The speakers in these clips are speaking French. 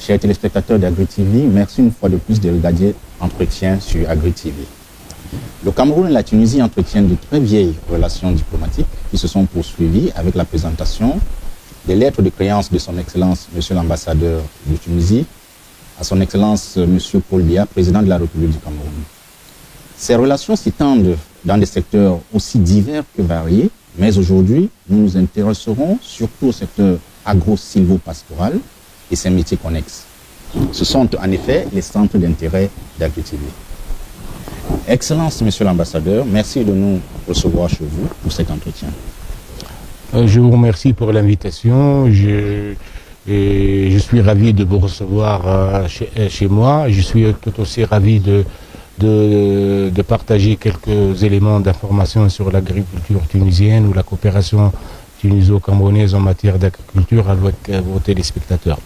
Chers téléspectateurs d'AgriTV, merci une fois de plus de regarder Entretien sur AgriTV. Le Cameroun et la Tunisie entretiennent de très vieilles relations diplomatiques qui se sont poursuivies avec la présentation des lettres de créance de son Excellence, Monsieur l'ambassadeur de Tunisie, à son Excellence, Monsieur Paul Biya, président de la République du Cameroun. Ces relations s'étendent dans des secteurs aussi divers que variés, mais aujourd'hui, nous nous intéresserons surtout au secteur agro-silvo-pastoral et ses métiers connexes. Ce sont en effet les centres d'intérêt d'AgriTV. Excellence, Monsieur l'ambassadeur, merci de nous recevoir chez vous pour cet entretien. Je vous remercie pour l'invitation. Je suis ravi de vous recevoir chez moi. Je suis tout aussi ravi de partager quelques éléments d'information sur l'agriculture tunisienne ou la coopération tuniso-camerounaise en matière d'agriculture avec vos téléspectateurs.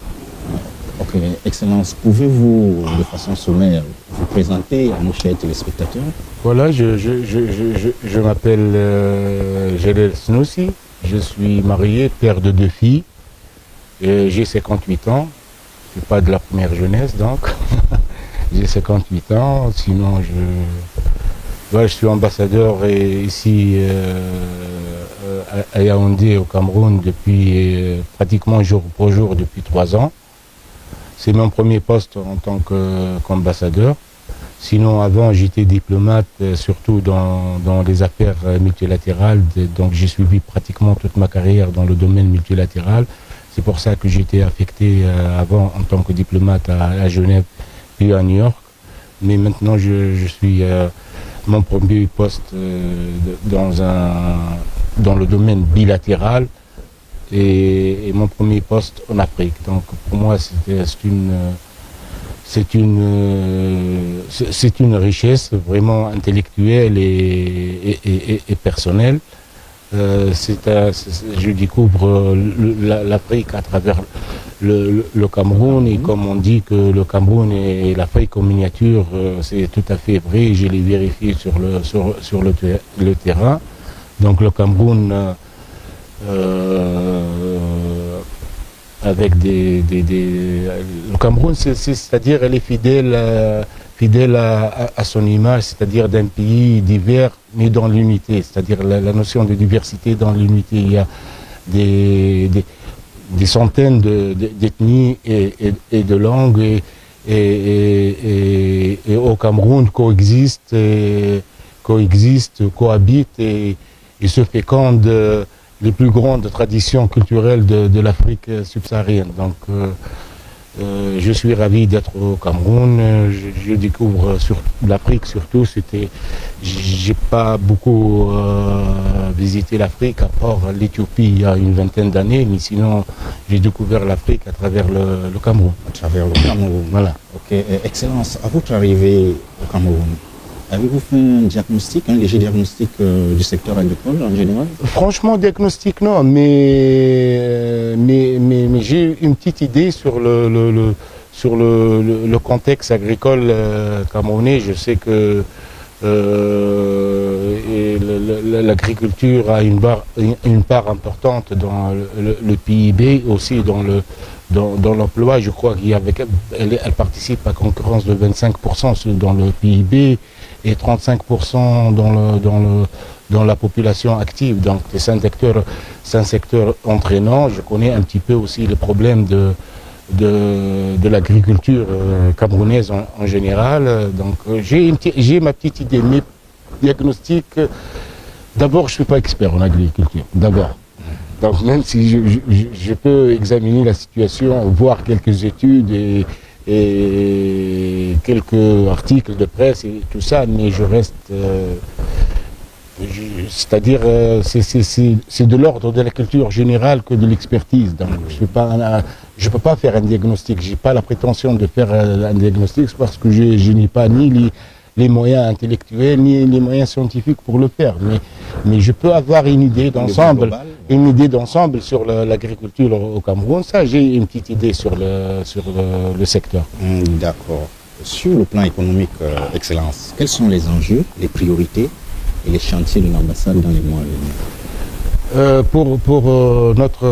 Ok, Excellence, pouvez-vous, de façon sommaire, vous présenter à nos chers téléspectateurs? Voilà, je m'appelle Jalel Snoussi, je suis marié, père de 2 filles, j'ai 58 ans, je ne suis pas de la première jeunesse donc, j'ai 58 ans, sinon je suis ambassadeur ici à Yaoundé au Cameroun depuis pratiquement jour pour jour depuis 3 ans. C'est mon premier poste en tant qu'ambassadeur. Sinon, avant, j'étais diplomate, surtout dans les affaires multilatérales. Donc, j'ai suivi pratiquement toute ma carrière dans le domaine multilatéral. C'est pour ça que j'étais affecté avant en tant que diplomate à Genève, puis à New York. Mais maintenant, je suis mon premier poste dans le domaine bilatéral. Et mon premier poste en Afrique. Donc pour moi c'est une richesse vraiment intellectuelle et personnelle. Je découvre l'Afrique à travers le Cameroun, et comme on dit que le Cameroun et l'Afrique en miniature, c'est tout à fait vrai. Je l'ai vérifié sur le terrain. Donc le Cameroun avec le Cameroun, c'est-à-dire elle est fidèle à son image, c'est-à-dire d'un pays divers mais dans l'unité, c'est-à-dire la notion de diversité dans l'unité. Il y a des centaines d'ethnies et de langues et au Cameroun cohabitent et se fécondent les plus grandes traditions culturelles de l'Afrique subsaharienne. Donc, je suis ravi d'être au Cameroun. Je découvre l'Afrique surtout. J'ai pas beaucoup visité l'Afrique, à part l'Éthiopie il y a une vingtaine d'années, mais sinon, j'ai découvert l'Afrique à travers le Cameroun. À travers le Cameroun. Voilà. Ok, Excellence, à votre arrivée au Cameroun, avez-vous fait un diagnostic, un léger diagnostic du secteur agricole en général? Franchement, diagnostic non, mais j'ai une petite idée sur le contexte agricole camerounais. Je sais que l'agriculture a une part importante dans le PIB, aussi dans l'emploi. Je crois qu'elle participe à concurrence de 25% dans le PIB. Et 35% dans la population active. Donc c'est un secteur entraînant. Je connais un petit peu aussi le problème de l'agriculture camerounaise en général. Donc j'ai ma petite idée. Mes diagnostics, d'abord je ne suis pas expert en agriculture, d'abord. Donc même si je peux examiner la situation, voir quelques études et quelques articles de presse et tout ça, mais je reste, c'est-à-dire c'est de l'ordre de la culture générale que de l'expertise. Donc je peux pas faire un diagnostic. J'ai pas la prétention de faire un diagnostic parce que je n'ai pas ni les moyens intellectuels ni les moyens scientifiques pour le faire. Mais je peux avoir une idée d'ensemble sur l'agriculture au Cameroun. Ça, j'ai une petite idée sur le secteur. D'accord. Sur le plan économique, Excellence, quels sont les enjeux, les priorités et les chantiers de l'ambassade dans les mois à venir? Pour notre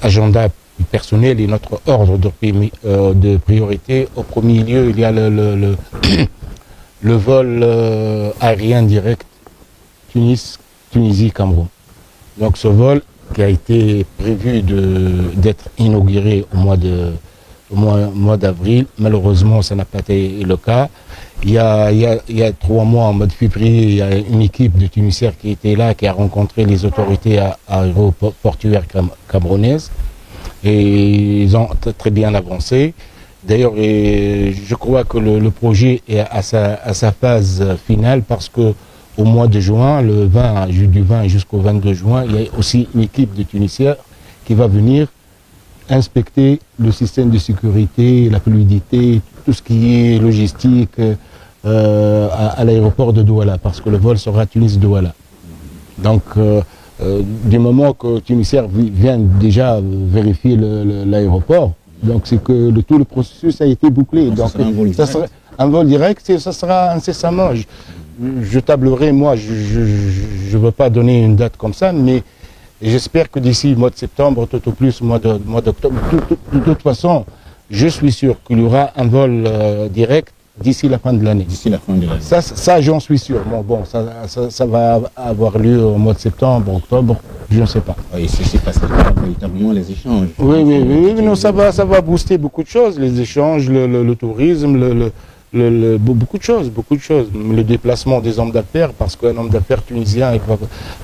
agenda personnel et notre ordre de priorité, au premier lieu, il y a le vol aérien direct Tunisie-Cameroun. Donc ce vol qui a été prévu d'être inauguré au mois d'avril, malheureusement ça n'a pas été le cas. Il y a 3 mois, en mois de février, il y a une équipe de Tunisiens qui était là, qui a rencontré les autorités aéroportuaires camerounaises. Et ils ont très bien avancé. D'ailleurs, je crois que le projet est à sa phase finale parce que au mois de juin, du 20 jusqu'au 22 juin, il y a aussi une équipe de Tunisiens qui va venir inspecter le système de sécurité, la fluidité, tout ce qui est logistique à l'aéroport de Douala, parce que le vol sera Tunis-Douala. Donc, du moment que Tunisiens vient déjà vérifier l'aéroport, donc c'est que tout le processus a été bouclé. Donc, ça sera un vol direct, ça sera incessamment. Je tablerai, moi, je ne veux pas donner une date comme ça, mais j'espère que d'ici le mois de septembre, tout au plus mois d'octobre, de toute façon, je suis sûr qu'il y aura un vol direct d'ici la fin de l'année. D'ici la fin de l'année. Ça j'en suis sûr. Bon, ça va avoir lieu au mois de septembre, octobre, je ne sais pas. Oui, ceci facilitera véritablement les échanges. Oui, non, ça va booster beaucoup de choses, les échanges, le tourisme, beaucoup de choses. Le déplacement des hommes d'affaires, parce qu'un homme d'affaires tunisien,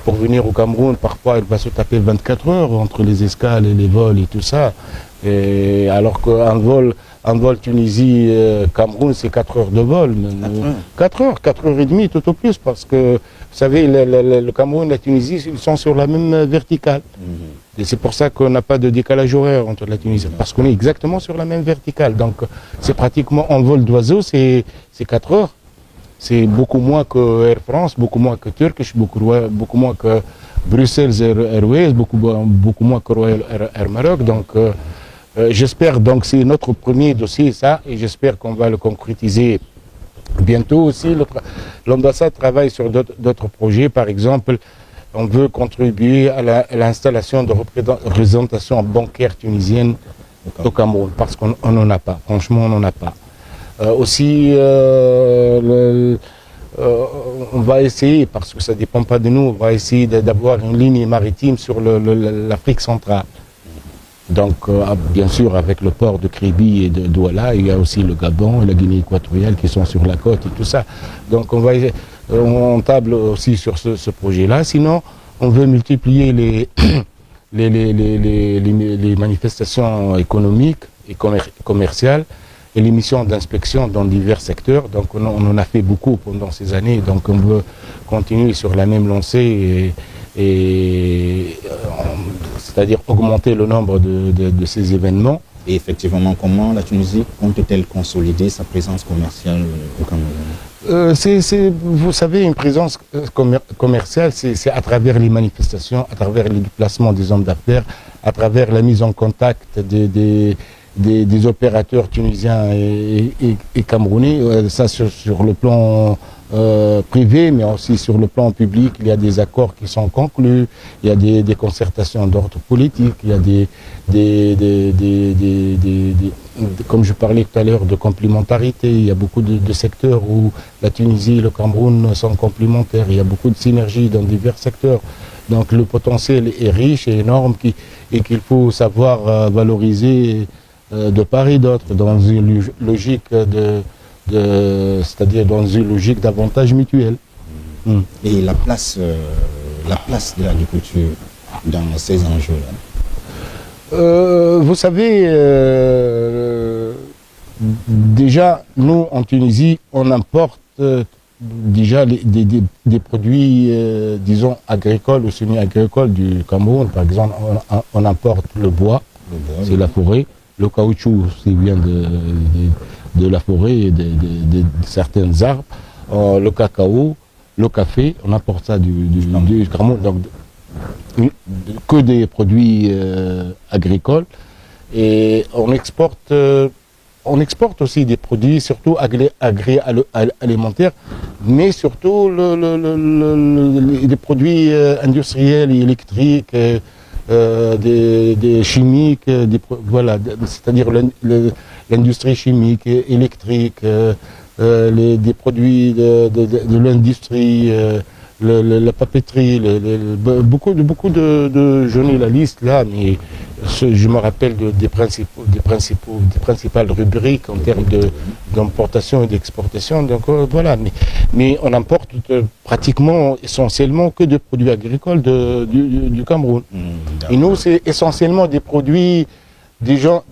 pour venir au Cameroun, parfois il va se taper 24 heures entre les escales et les vols et tout ça. Et alors qu'un vol Tunisie-Cameroun, c'est 4 heures de vol. 4 heures et demie tout au plus, parce que, vous savez, le Cameroun et la Tunisie, ils sont sur la même verticale. Et c'est pour ça qu'on n'a pas de décalage horaire entre la Tunisie, parce qu'on est exactement sur la même verticale. Donc, c'est pratiquement en vol d'oiseau, c'est 4 heures. C'est beaucoup moins que Air France, beaucoup moins que Turkish, beaucoup moins que Bruxelles Airways, beaucoup moins que Royal Air Maroc. Donc, j'espère, donc c'est notre premier dossier, ça, et j'espère qu'on va le concrétiser bientôt aussi. L'ambassade travaille sur d'autres projets, par exemple, on veut contribuer à l'installation de représentation bancaire tunisienne au Cameroun, parce qu'on n'en a pas, franchement on n'en a pas. Aussi, on va essayer, parce que ça ne dépend pas de nous, on va essayer d'avoir une ligne maritime sur l'Afrique centrale. Donc, bien sûr, avec le port de Kribi et de Douala, il y a aussi le Gabon et la Guinée équatoriale qui sont sur la côte et tout ça. Donc, on table aussi sur ce projet-là. Sinon, on veut multiplier les manifestations économiques et commerciales et les missions d'inspection dans divers secteurs. Donc, on en a fait beaucoup pendant ces années. Donc, on veut continuer sur la même lancée c'est-à-dire augmenter le nombre de ces événements. Et effectivement, comment la Tunisie compte-t-elle consolider sa présence commerciale au Cameroun? Vous savez, une présence commerciale, c'est à travers les manifestations, à travers les déplacements des hommes d'affaires, à travers la mise en contact des opérateurs tunisiens et camerounais. Ça sur le plan privé, mais aussi sur le plan public, il y a des accords qui sont conclus, il y a des concertations d'ordre politique, il y a comme je parlais tout à l'heure, de complémentarité. Il y a beaucoup de secteurs où la Tunisie et le Cameroun sont complémentaires. Il y a beaucoup de synergies dans divers secteurs. Donc le potentiel est riche et énorme et qu'il faut savoir valoriser de part et d'autre dans une logique c'est-à-dire dans une logique d'avantage mutuel. Et la place de l'agriculture dans ces enjeux-là? Vous savez, déjà, nous, en Tunisie, on importe déjà des produits, disons, agricoles ou semi-agricoles du Cameroun. Par exemple, on importe le bois, c'est la forêt. Le caoutchouc, c'est vient de la forêt et de certains arbres. Le cacao, le café, on importe ça du Cameroun. Donc, que des produits agricoles. Et on exporte on exporte aussi des produits, surtout agroalimentaires, mais surtout des produits industriels, électriques, des chimiques, voilà, c'est-à-dire l'industrie chimique, électrique, des produits de l'industrie, la papeterie, beaucoup de je n'ai la liste là, mais je me rappelle des principales rubriques en termes d'importation et d'exportation. Donc voilà, mais on importe pratiquement essentiellement que des produits agricoles du Cameroun. Et nous, c'est essentiellement des produits, disons,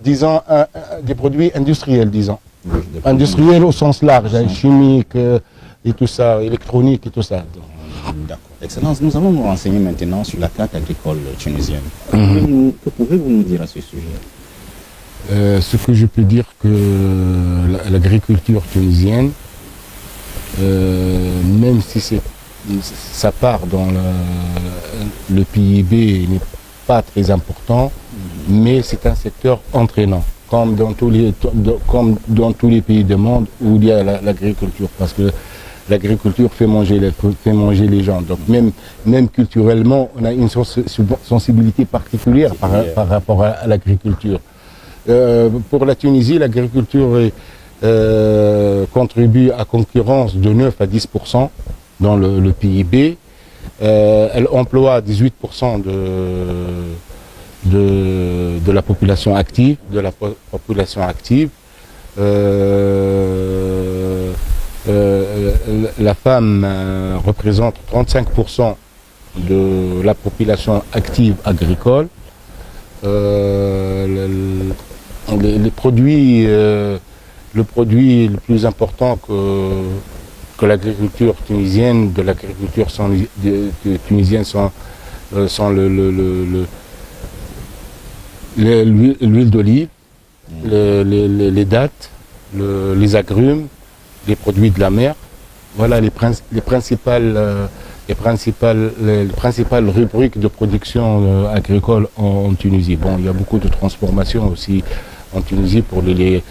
des produits industriels, disons. Industriels au sens large, chimiques et tout ça, électronique et tout ça. D'accord. Excellence, nous allons nous renseigner maintenant sur la carte agricole tunisienne. Que pouvez-vous nous dire à ce sujet? Ce que je peux dire que l'agriculture tunisienne, même si sa part dans le PIB n'est pas très important, mais c'est un secteur entraînant, comme dans tous les pays du monde où il y a l'agriculture, parce que l'agriculture fait manger les gens. Donc même culturellement, on a une sensibilité particulière par rapport à l'agriculture. Pour la Tunisie, l'agriculture contribue à concurrence de 9 à 10% dans le PIB. Elle emploie 18% de la population active. La femme représente 35% de la population active agricole. Le produit le plus important que l'agriculture tunisienne, sont l'huile d'olive, les dattes, les agrumes, les produits de la mer. Voilà les principales rubriques de production agricole en Tunisie. Bon, il y a beaucoup de transformation aussi en Tunisie pour les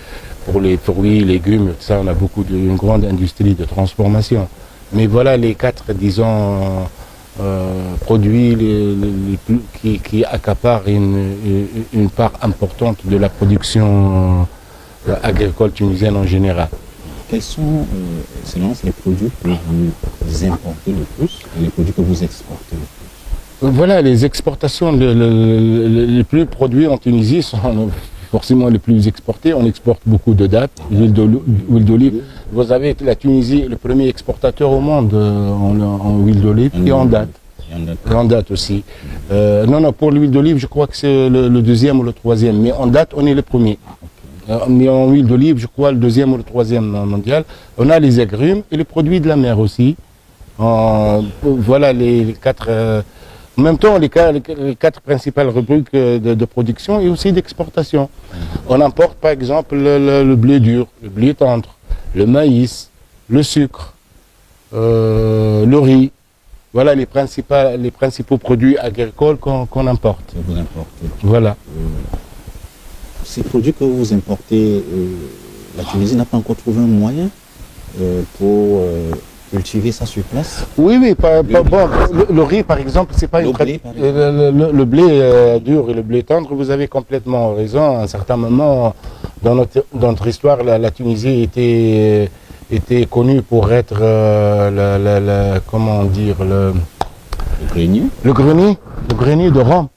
fruits, légumes, tout ça. On a une grande industrie de transformation. Mais voilà les 4, disons, produits qui accaparent une part importante de la production agricole tunisienne en général. Quels sont, selon les produits que vous importez le plus et les produits que vous exportez le plus? Voilà, les exportations, les plus produits en Tunisie sont forcément les plus exportés. On exporte beaucoup de dattes, huile d'olive. Vous avez la Tunisie, le premier exportateur au monde en huile d'olive et en dattes. Et en date aussi. Non, pour l'huile d'olive, je crois que c'est le deuxième ou le troisième. Mais en date, on est le premier. Mais en huile d'olive, je crois, le deuxième ou le troisième mondial. On a les agrumes et les produits de la mer aussi. Voilà les 4... en même temps, les 4 principales rubriques de production et aussi d'exportation. On importe par exemple le blé dur, le blé tendre, le maïs, le sucre, le riz. Voilà les principaux produits agricoles qu'on importe. Vous importez. Voilà. Ces produits que vous importez, la Tunisie n'a pas encore trouvé un moyen pour cultiver ça sur place? Oui, le riz par exemple, c'est pas le blé dur et le blé tendre, vous avez complètement raison. À un certain moment, dans notre histoire, la Tunisie était connue pour être comment dire, le grenier de Rome.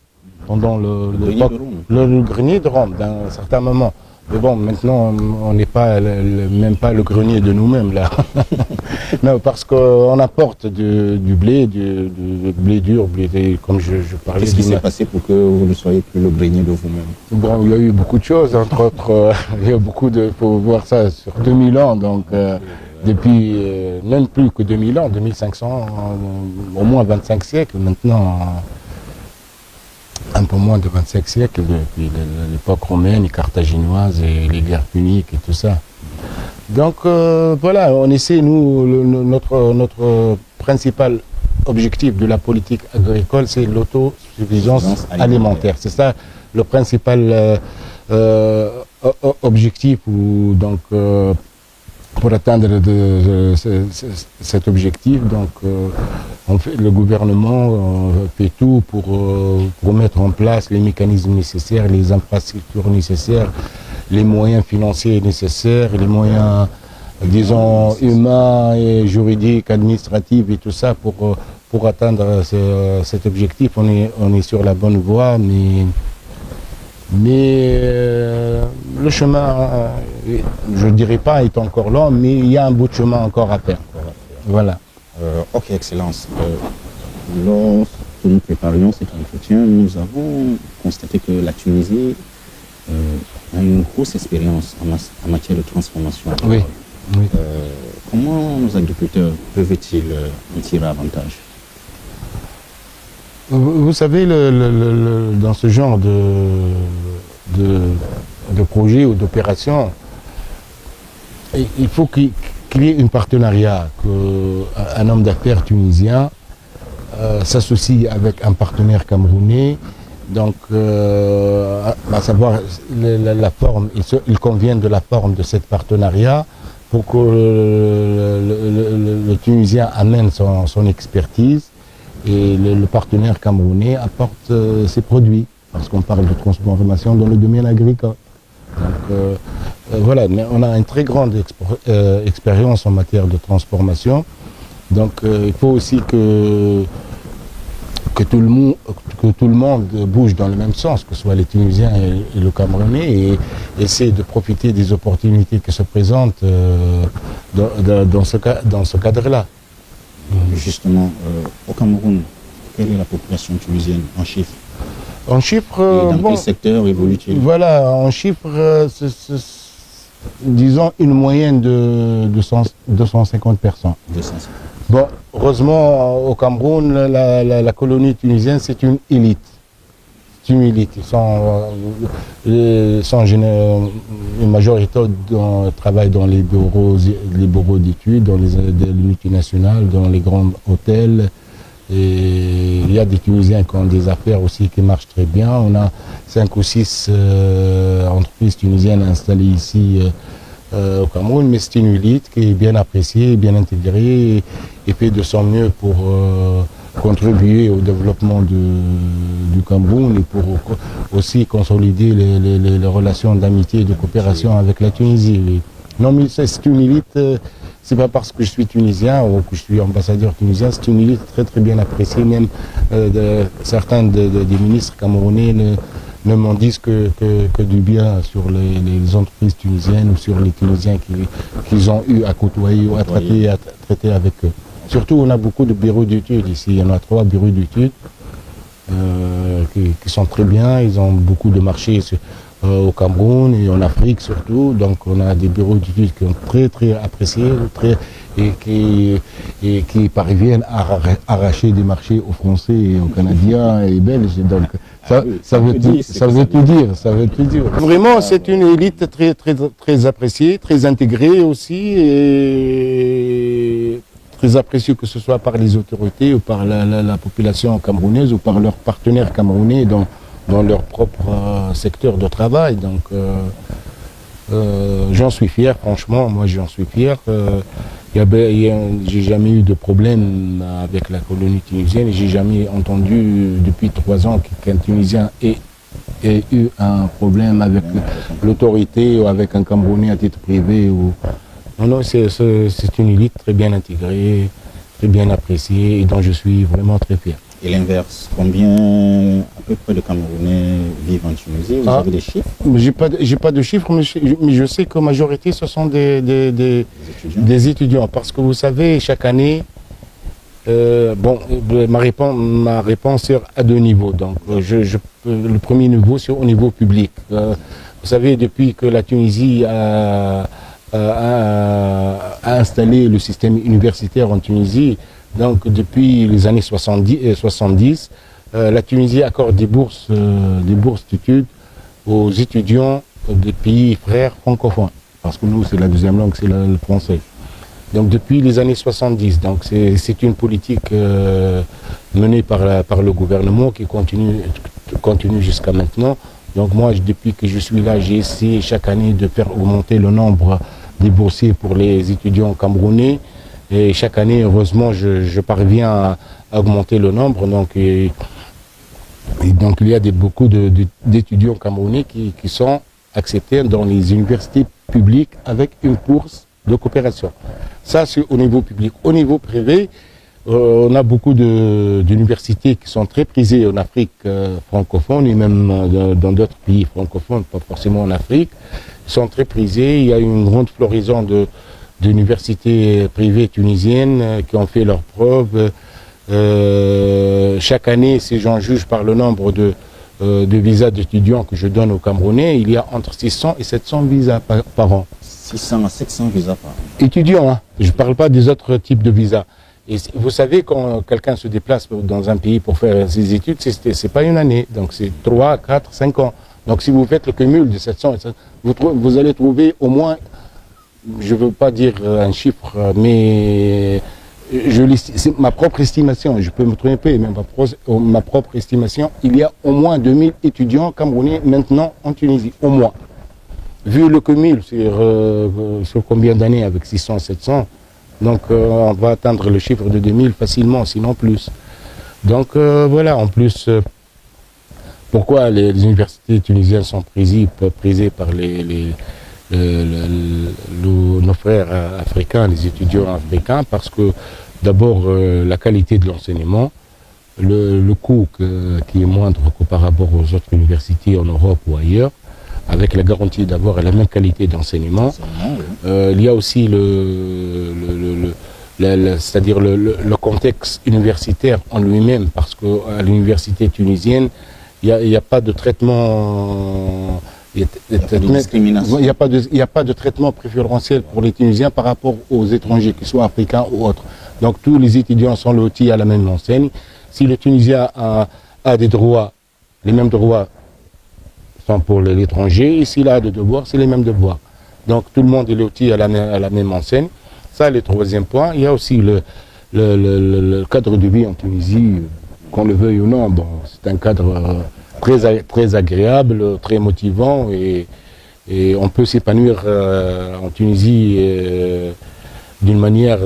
Pendant le grenier de Rome, d'un certain moment. Mais bon, maintenant, on n'est pas même pas le grenier de nous-mêmes, là. Non, parce qu'on apporte du blé, du blé dur, comme je parlais. Qu'est-ce qui s'est passé pour que vous ne soyez plus le grenier de vous-même? Bon, il y a eu beaucoup de choses, entre autres. Il y a beaucoup de... Il faut voir ça sur 2000 ans, donc... depuis même plus que 2000 ans, 2500, au moins 25 siècles maintenant. Un peu moins de 25 siècles, depuis l'époque romaine et carthaginoise et les guerres puniques et tout ça. Donc voilà, on essaie, nous, notre principal objectif de la politique agricole, c'est l'autosuffisance alimentaire. C'est ça le principal objectif ou donc pour atteindre cet objectif, donc le gouvernement fait tout pour mettre en place les mécanismes nécessaires, les infrastructures nécessaires, les moyens financiers nécessaires, les moyens, disons, humains et juridiques, administratifs et tout ça pour atteindre cet objectif. On est sur la bonne voie, mais le chemin, je ne dirais pas, est encore long, mais il y a un bout de chemin encore à faire. Voilà. Ok, Excellence. Lorsque nous préparions cet entretien, nous avons constaté que la Tunisie a une grosse expérience en matière de transformation. Oui. Oui. Comment nos agriculteurs peuvent-ils en tirer avantage? Vous savez, dans ce genre de projet ou d'opération, il faut qu'il y ait un partenariat, qu'un homme d'affaires tunisien s'associe avec un partenaire camerounais. Donc, à savoir la forme, il convient de la forme de ce partenariat pour que le Tunisien amène son expertise et le partenaire camerounais apporte ses produits, parce qu'on parle de transformation dans le domaine agricole. Donc, voilà, mais on a une très grande expérience en matière de transformation. Donc, il faut aussi que tout le monde bouge dans le même sens, que ce soit les Tunisiens et le Camerounais, et essaie de profiter des opportunités qui se présentent dans ce cadre-là. Justement, au Cameroun, quelle est la population tunisienne en chiffres? En chiffres, et dans quel secteur évolue-t-il? Voilà, en chiffres, disons une moyenne de 250 personnes. 250. Bon, heureusement, au Cameroun, la colonie tunisienne, c'est une élite. C'est une élite. Une majorité travaille dans les bureaux d'études, dans les multinationales, dans les grands hôtels. Et il y a des Tunisiens qui ont des affaires aussi qui marchent très bien. On a 5 ou 6 entreprises tunisiennes installées ici au Cameroun, mais c'est une élite qui est bien appréciée, bien intégrée et fait de son mieux pour contribuer au développement du Cameroun et pour aussi consolider les relations d'amitié et de coopération avec la Tunisie. Non, mais c'est une élite, c'est pas parce que je suis tunisien ou que je suis ambassadeur tunisien, c'est une élite très très bien appréciée, même certains des ministres camerounais ne m'en disent que du bien sur les entreprises tunisiennes ou sur les Tunisiens qu'ils ont eu à côtoyer ou à traiter avec eux. Surtout, on a beaucoup de bureaux d'études ici. Il y en a 3 bureaux d'études qui sont très bien. Ils ont beaucoup de marchés au Cameroun et en Afrique surtout. Donc, on a des bureaux d'études qui sont très très appréciés et qui parviennent à arracher des marchés aux Français et aux Canadiens et Belges. Donc, ça veut tout dire. Vraiment, c'est une élite très très très appréciée, très intégrée aussi et très appréciée, que ce soit par les autorités ou par la population camerounaise ou par leurs partenaires camerounais dans leur propre secteur de travail. Donc, j'en suis fier, franchement, moi j'en suis fier. J'ai jamais eu de problème avec la colonie tunisienne et j'ai jamais entendu depuis 3 ans qu'un Tunisien ait eu un problème avec l'autorité ou avec un Camerounais à titre privé. Non, c'est une élite très bien intégrée, très bien appréciée et dont je suis vraiment très fier. Et l'inverse, combien à peu près de Camerounais vivent en Tunisie? Vous avez des chiffres? J'ai pas de chiffres, mais je sais que la majorité ce sont des étudiants. Parce que vous savez, chaque année, ma réponse est à 2 niveaux. Donc, le premier niveau, c'est au niveau public. Vous savez, depuis que la Tunisie a installé le système universitaire en Tunisie, donc depuis les années 70, la Tunisie accorde des bourses d'études aux étudiants des pays frères francophones. Parce que nous, c'est la deuxième langue, c'est le français. Donc depuis les années 70, donc c'est une politique menée par le gouvernement qui continue jusqu'à maintenant Donc moi, depuis que je suis là, j'ai essayé chaque année de faire augmenter le nombre des boursiers pour les étudiants camerounais. Et chaque année, heureusement, je parviens à augmenter le nombre. Donc il y a beaucoup d'étudiants camerounais qui sont acceptés dans les universités publiques avec une bourse de coopération. Ça, c'est au niveau public. Au niveau privé, on a beaucoup d'universités qui sont très prisées en Afrique francophone et même dans d'autres pays francophones, pas forcément en Afrique. Ils sont très prisés. Il y a une grande floraison d'universités privées tunisiennes qui ont fait leurs preuves. Chaque année, si j'en juge par le nombre de visas d'étudiants que je donne aux Camerounais, il y a entre 600 et 700 visas par an. 600 à 700 visas par an. Étudiants, hein. Je ne parle pas des autres types de visas. Et vous savez, quand quelqu'un se déplace dans un pays pour faire ses études, c'est pas une année. Donc c'est 3, 4, 5 ans. Donc si vous faites le cumul de 700, vous allez trouver au moins, je ne veux pas dire un chiffre, mais c'est ma propre estimation, je peux me tromper, mais ma propre estimation, il y a au moins 2000 étudiants camerounais maintenant en Tunisie, au moins. Vu le cumul sur combien d'années avec 600, 700, donc on va atteindre le chiffre de 2000 facilement, sinon plus. Donc voilà, en plus, pourquoi les universités tunisiennes sont prisées par nos frères africains, les étudiants africains, parce que d'abord la qualité de l'enseignement, le coût qui est moindre que par rapport aux autres universités en Europe ou ailleurs, avec la garantie d'avoir la même qualité d'enseignement. Il y a aussi c'est-à-dire le contexte universitaire en lui-même, parce qu'à l'université tunisienne, il n'y a pas de traitement. Il n'y a pas de traitement préférentiel pour les Tunisiens par rapport aux étrangers, qu'ils soient africains ou autres. Donc tous les étudiants sont lotis à la même enseigne. Si le Tunisien a des droits, les mêmes droits sont pour l'étranger, et s'il a des devoirs, c'est les mêmes devoirs. Donc tout le monde est loti à la même enseigne. Ça, le troisième point. Il y a aussi le cadre de vie en Tunisie, qu'on le veuille ou non. Bon, c'est un cadre très agréable, très motivant, et on peut s'épanouir en Tunisie d'une manière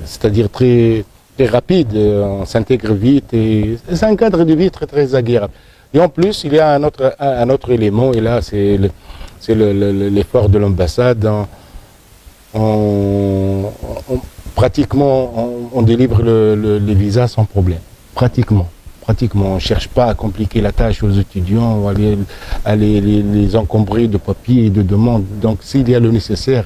c'est-à-dire très rapide. On s'intègre vite, et c'est un cadre de vie très agréable. Et en plus, il y a un autre élément, et là, c'est l'effort de l'ambassade. Pratiquement, on délivre les visas sans problème. Pratiquement. On ne cherche pas à compliquer la tâche aux étudiants, ou à les encombrer de papiers et de demandes. Donc, s'il y a le nécessaire,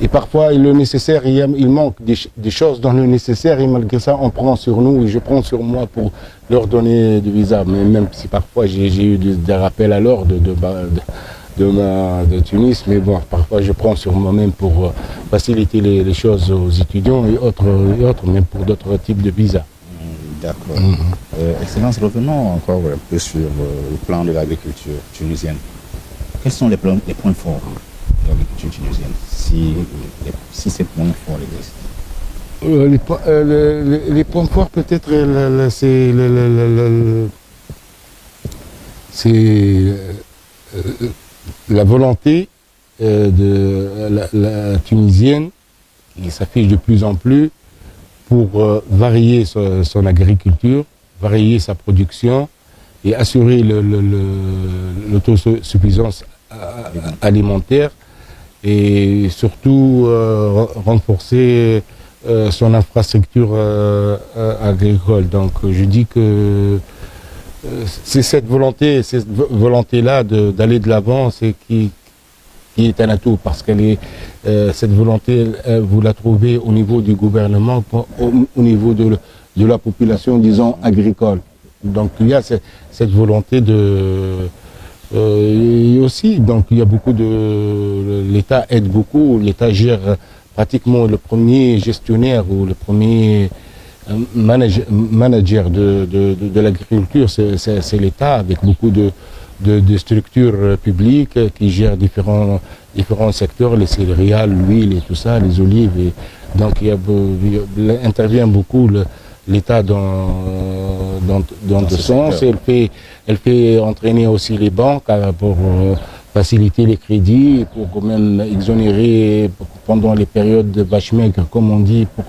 et parfois, le nécessaire, il manque des choses dans le nécessaire, et malgré ça, on prend sur nous, et je prends sur moi pour leur donner des visas. Mais même si parfois j'ai eu des rappels à l'ordre de Tunis, mais bon, parfois je prends sur moi-même pour faciliter les choses aux étudiants et autres, même pour d'autres types de visas. D'accord. Excellence, revenons encore un peu sur le plan de l'agriculture tunisienne. Quels sont les points forts de l'agriculture tunisienne, si ces points forts existent? Les points forts, peut-être, c'est la volonté de la tunisienne, qui s'affiche de plus en plus, pour varier son agriculture, varier sa production et assurer l'autosuffisance alimentaire, et surtout renforcer son infrastructure agricole. Donc je dis que c'est cette volonté-là d'aller de l'avant, qui est un atout, parce cette volonté, vous la trouvez au niveau du gouvernement, au niveau de la population, disons, agricole. Donc il y a cette volonté et aussi, donc il y a l'État aide beaucoup, l'État gère pratiquement le premier gestionnaire ou le premier manager de l'agriculture, c'est l'État, avec beaucoup de structures publiques qui gèrent différents secteurs, les céréales, l'huile et tout ça, les olives. Et donc intervient beaucoup l'État dans ce sens. Elle fait Elle fait entraîner aussi les banques pour faciliter les crédits, pour même exonérer pendant les périodes de vache maigre, comme on dit, pour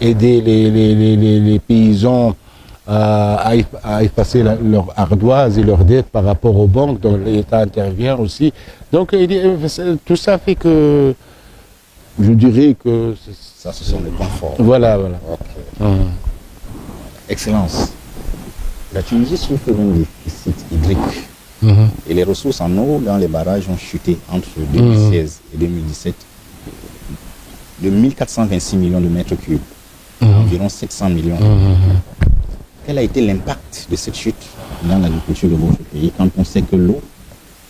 aider les paysans à effacer leur ardoise et leur dette par rapport aux banques, donc l'État intervient aussi. Donc tout ça fait que je dirais que... Ça, ce sont les points forts. Voilà, voilà. Okay. Excellence. La Tunisie souffre d'un déficit hydrique. Et les ressources en eau dans les barrages ont chuté entre 2016 et 2017 de 1426 millions de mètres cubes, environ 700 millions. Quel a été l'impact de cette chute dans l'agriculture de votre pays quand on sait que l'eau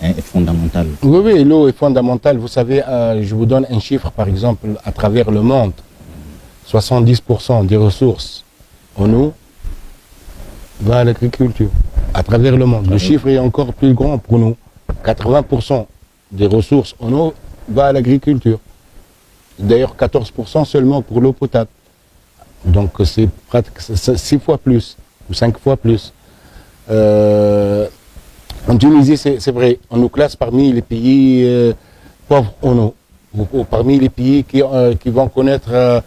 est fondamentale? Oui, oui, l'eau est fondamentale. Vous savez, je vous donne un chiffre, par exemple, à travers le monde. 70% des ressources en eau va à l'agriculture, à travers le monde. Le chiffre est encore plus grand pour nous. 80% des ressources en eau va à l'agriculture. D'ailleurs, 14% seulement pour l'eau potable. Donc, c'est pratiquement 6 fois plus, ou 5 fois plus. En Tunisie, c'est vrai, on nous classe parmi les pays pauvres en eau, ou parmi les pays qui vont connaître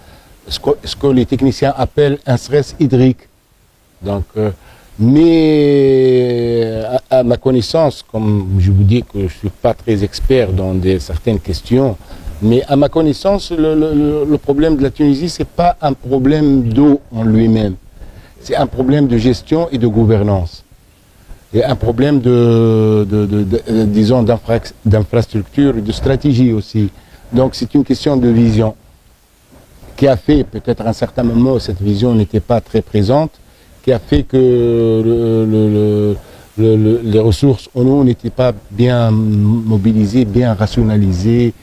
ce que les techniciens appellent un stress hydrique. Donc, mais à ma connaissance, comme je vous dis que je ne suis pas très expert dans certaines questions, mais à ma connaissance, le problème de la Tunisie, ce n'est pas un problème d'eau en lui-même. C'est un problème de gestion et de gouvernance. Et un problème disons, d'infrastructure et de stratégie aussi. Donc c'est une question de vision qui a fait, peut-être à un certain moment, cette vision n'était pas très présente, qui a fait que les ressources en eau n'étaient pas bien mobilisées, bien rationalisées.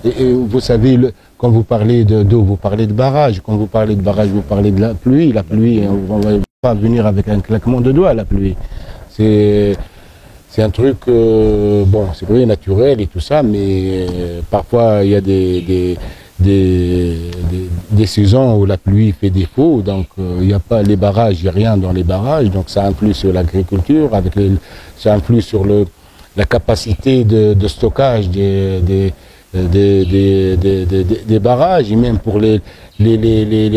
Et vous savez, quand vous parlez d'eau, vous parlez de barrage. Quand vous parlez de barrage, vous parlez de la pluie. La pluie, on ne va pas venir avec un claquement de doigts, la pluie. C'est un truc, bon, c'est vrai, naturel et tout ça, mais parfois il y a des saisons où la pluie fait défaut, donc il n'y a pas les barrages, il n'y a rien dans les barrages, donc ça influe sur l'agriculture, ça influe sur la capacité de stockage des barrages, et même pour les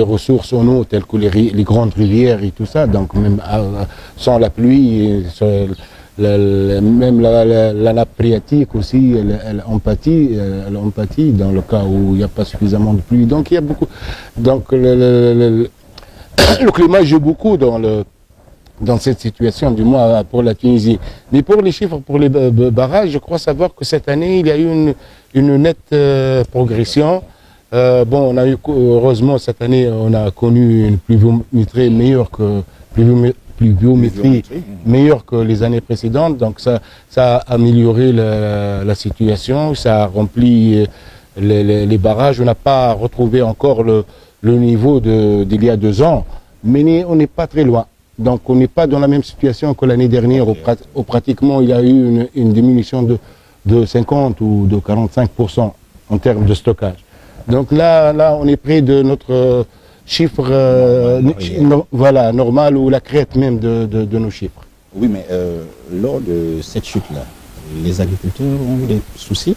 ressources en eau telles que les grandes rivières et tout ça, donc même sans la pluie, même la nappe phréatique aussi, elle empathie dans le cas où il n'y a pas suffisamment de pluie. Donc il y a beaucoup. Donc le climat joue beaucoup dans cette situation, du moins pour la Tunisie. Mais pour les chiffres, pour les barrages, je crois savoir que cette année, il y a eu une nette progression. Bon, on a eu, heureusement, cette année, on a connu une pluviométrie meilleure que les années précédentes. Donc ça a amélioré la situation, ça a rempli les barrages. On n'a pas retrouvé encore le niveau d'il y a 2 ans, mais on n'est pas très loin. Donc on n'est pas dans la même situation que l'année dernière, où pratiquement il y a eu une diminution de 50 ou de 45% en termes de stockage. Donc là on est près de notre chiffre voilà, normal, ou la crête même de nos chiffres. Oui, mais lors de cette chute-là, les agriculteurs ont eu des soucis?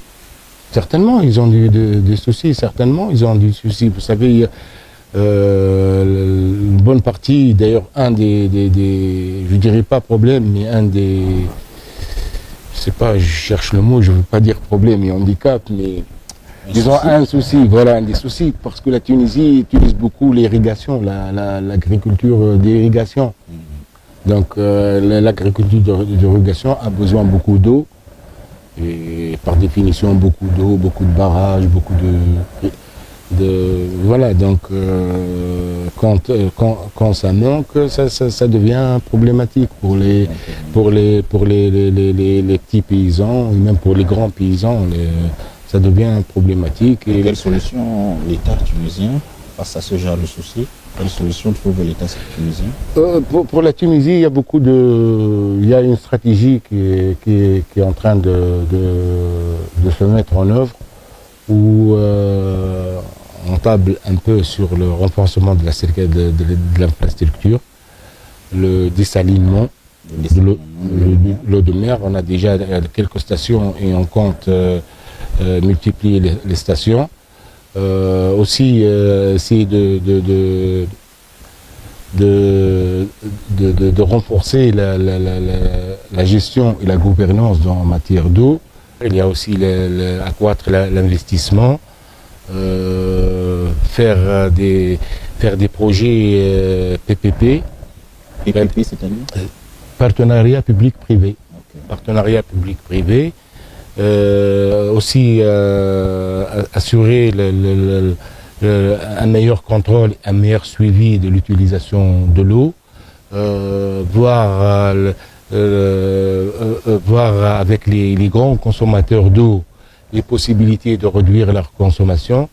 Certainement, ils ont eu des soucis, certainement, ils ont eu des soucis. Vous savez, une bonne partie, d'ailleurs, je dirais pas problème, mais je sais pas, je cherche le mot, je veux pas dire problème mais handicap, mais disons un souci, voilà, un des soucis, parce que la Tunisie utilise beaucoup l'irrigation, l'agriculture d'irrigation. Donc l'agriculture d'irrigation a besoin beaucoup d'eau, et par définition beaucoup d'eau, beaucoup de barrages, beaucoup voilà, donc quand ça manque, ça devient problématique pour les petits paysans, et même pour les grands paysans, ça devient problématique. Et quelle solution l'État tunisien face à ce genre de soucis? Quelle solution trouve l'État tunisien? Pour la Tunisie, il y a une stratégie qui est en train de se mettre en œuvre, où on table un peu sur le renforcement de l'infrastructure, le dessalignement, l'eau de mer. On a déjà quelques stations et on compte multiplier les stations. Aussi, essayer de renforcer la gestion et la gouvernance en matière d'eau. Il y a aussi accroître l'investissement, faire des projets PPP. PPP, c'est-à-dire partenariat public-privé. Okay. Partenariat public-privé. Aussi assurer un meilleur contrôle, un meilleur suivi de l'utilisation de l'eau, voir avec les grands consommateurs d'eau les possibilités de réduire leur consommation.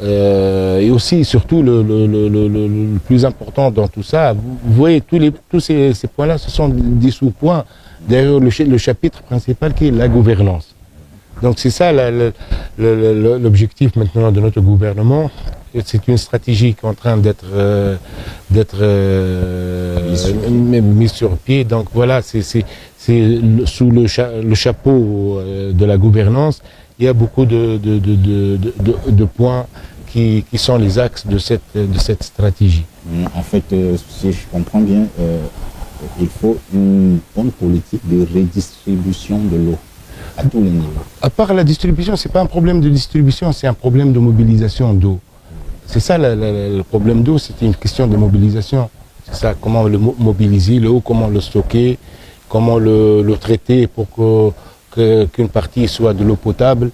Et aussi, surtout, le plus important dans tout ça, vous voyez, tous ces points-là, ce sont des sous-points derrière le chapitre principal qui est la gouvernance. Donc c'est ça l'objectif maintenant de notre gouvernement. C'est une stratégie qui est en train d'être mise sur pied. Donc voilà, c'est sous le chapeau de la gouvernance, il y a beaucoup de points qui sont les axes de cette stratégie. En fait, si je comprends bien, il faut une bonne politique de redistribution de l'eau à tous les niveaux. À part la distribution, c'est pas un problème de distribution, c'est un problème de mobilisation d'eau. C'est ça le problème d'eau, c'est une question de mobilisation. C'est ça, comment le mobiliser, l'eau, comment le stocker, comment le traiter pour qu'une partie soit de l'eau potable.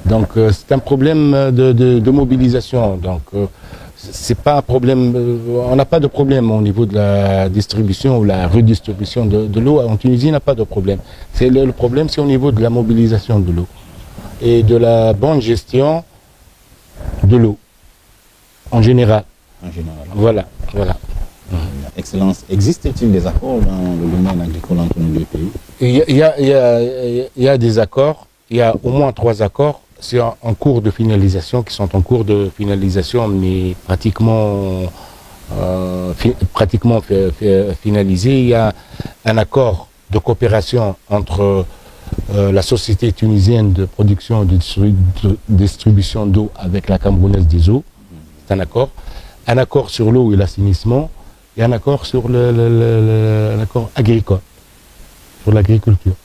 Donc c'est un problème de mobilisation. Donc c'est pas un problème, on n'a pas de problème au niveau de la distribution ou la redistribution de l'eau. En Tunisie, on n'a pas de problème. Le problème, c'est au niveau de la mobilisation de l'eau et de la bonne gestion de l'eau en général. En général. Voilà. Excellence. Existe-t-il des accords dans le domaine agricole entre nos deux pays? Il y a des accords. Il y a au moins 3 accords. C'est en cours de finalisation, qui sont en cours de finalisation, mais pratiquement finalisés. Il y a un accord de coopération entre la société tunisienne de production et de distribution d'eau avec la Camerounaise des eaux. C'est un accord sur l'eau et l'assainissement, et un accord sur l'accord agricole, sur l'agriculture.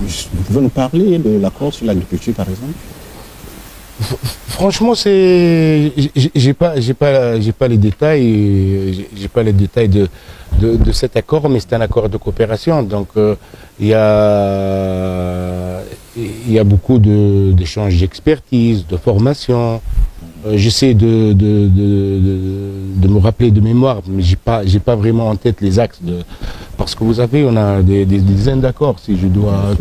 Vous pouvez nous parler de l'accord sur l'agriculture, par exemple? Franchement, j'ai pas les détails, de cet accord, mais c'est un accord de coopération. Donc il y a beaucoup d'échanges d'expertise, de formation. J'essaie de me rappeler de mémoire, mais j'ai pas vraiment en tête les axes parce que on a des dizaines d'accords. Si je dois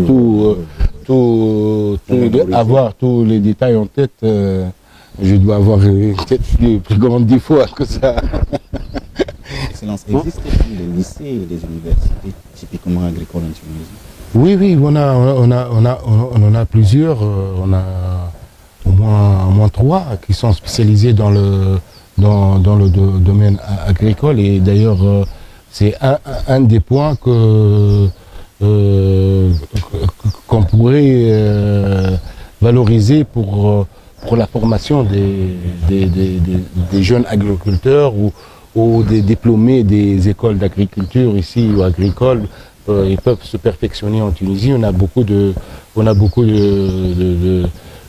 avoir tous les détails en tête, je dois avoir une tête plus grande 10 fois que ça. Excellence, existe-t-il des lycées et des universités typiquement agricoles en Tunisie? Oui, on en a plusieurs. On a au moins 3 qui sont spécialisés dans le domaine agricole, et d'ailleurs c'est un des points qu'on pourrait valoriser pour la formation des jeunes agriculteurs ou des diplômés des écoles d'agriculture ici ou agricoles. Ils peuvent se perfectionner en Tunisie. On a beaucoup